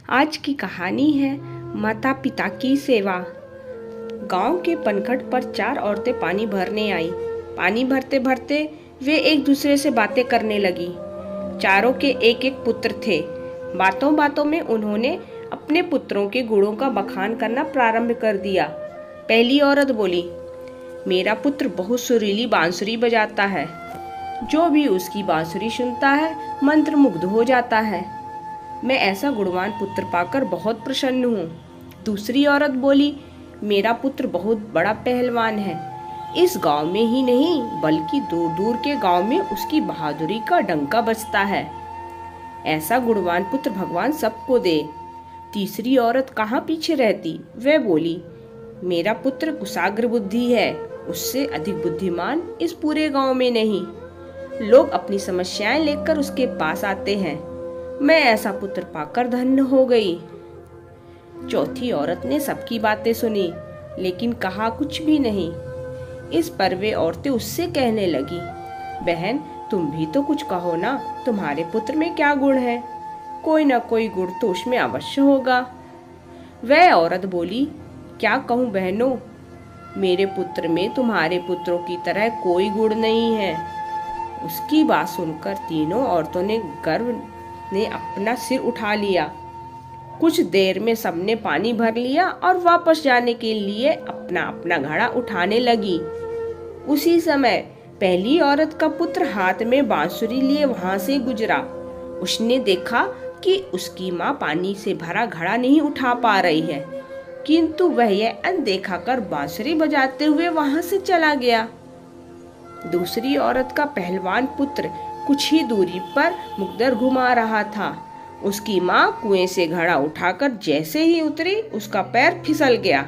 आज की कहानी है माता पिता की सेवा। गांव के पनघट पर 4 औरतें पानी भरने आई। पानी भरते भरते वे एक दूसरे से बातें करने लगी। चारों के एक एक पुत्र थे। बातों बातों में उन्होंने अपने पुत्रों के गुणों का बखान करना प्रारंभ कर दिया। पहली औरत बोली, मेरा पुत्र बहुत सुरीली बांसुरी बजाता है। जो भी उसकी बांसुरी सुनता है मंत्रमुग्ध हो जाता है। मैं ऐसा गुणवान पुत्र पाकर बहुत प्रसन्न हूँ। दूसरी औरत बोली, मेरा पुत्र बहुत बड़ा पहलवान है। इस गांव में ही नहीं बल्कि दूर दूर के गांव में उसकी बहादुरी का डंका बजता है। ऐसा गुणवान पुत्र भगवान सबको दे। तीसरी औरत कहाँ पीछे रहती, वह बोली, मेरा पुत्र कुशाग्र बुद्धि है। उससे अधिक बुद्धिमान इस पूरे गांव में नहीं। लोग अपनी समस्याएं लेकर उसके पास आते हैं। मैं ऐसा पुत्र पाकर धन्य हो गई। चौथी औरत ने सबकी बातें सुनी लेकिन कहा कुछ भी नहीं। इस पर वे औरतें उससे कहने लगी, बहन तुम भी तो कुछ कहो ना, तुम्हारे पुत्र में क्या गुण है? कोई ना कोई गुण तो उसमें अवश्य होगा। वह औरत बोली, क्या कहूँ बहनों, मेरे पुत्र में तुम्हारे पुत्रों की तरह कोई गुण नहीं है। उसकी बात सुनकर तीनों औरतों ने गर्व ने अपना सिर उठा लिया। कुछ देर में सबने पानी भर लिया और वापस जाने के लिए अपना अपना घड़ा उठाने लगी। उसी समय पहली औरत का पुत्र हाथ में बांसुरी लिए वहां से गुजरा। उसने देखा कि उसकी माँ पानी से भरा घड़ा नहीं उठा पा रही है, किंतु वह यह अनदेखा कर बांसुरी बजाते हुए वहां से चला गया। दूसरी औरत का पहलवान पुत्र कुछ ही दूरी पर मुकदर घुमा रहा था। उसकी माँ कुएं से घड़ा उठाकर जैसे ही उतरी उसका पैर फिसल गया।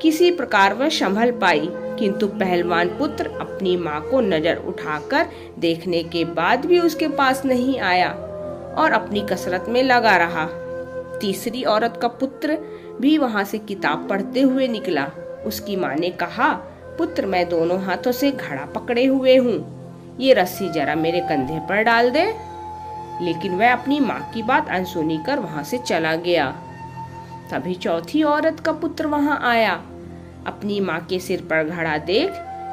किसी प्रकार वह संभल पाई, किंतु पहलवान पुत्र अपनी माँ को नजर उठाकर देखने के बाद भी उसके पास नहीं आया और अपनी कसरत में लगा रहा। तीसरी औरत का पुत्र भी वहां से किताब पढ़ते हुए निकला। उसकी माँ ने कहा, पुत्र मैं दोनों हाथों से घड़ा पकड़े हुए हूँ, ये रस्सी जरा मेरे कंधे पर डाल दे। लेकिन वह अपनी माँ की बात अनसुनी कर वहां से चला गया। तभी चौथी औरत का पुत्र वहां आया। अपनी माँ के सिर पर घड़ा देख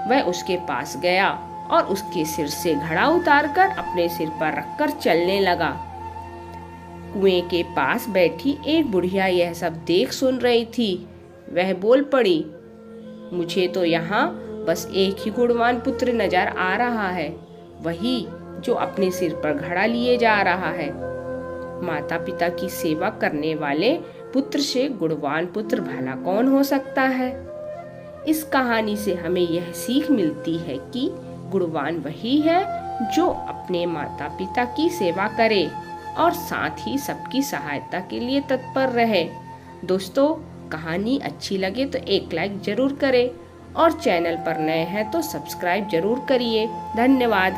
वह उसके पास गया और उसके सिर से घड़ा उतारकर अपने सिर पर रखकर चलने लगा। कुएं के पास बैठी एक बुढ़िया यह सब देख सुन रही थी। वह बोल पड़ी, मुझे तो यहाँ बस एक ही गुणवान पुत्र नजर आ रहा है, वही जो अपने सिर पर घड़ा लिए जा रहा है। माता पिता की सेवा करने वाले पुत्र से गुणवान पुत्र भला कौन हो सकता है। इस कहानी से हमें यह सीख मिलती है कि गुणवान वही है जो अपने माता पिता की सेवा करे और साथ ही सबकी सहायता के लिए तत्पर रहे। दोस्तों, कहानी अच्छी लगे तो एक लाइक जरूर करें और चैनल पर नए हैं तो सब्सक्राइब जरूर करिए। धन्यवाद।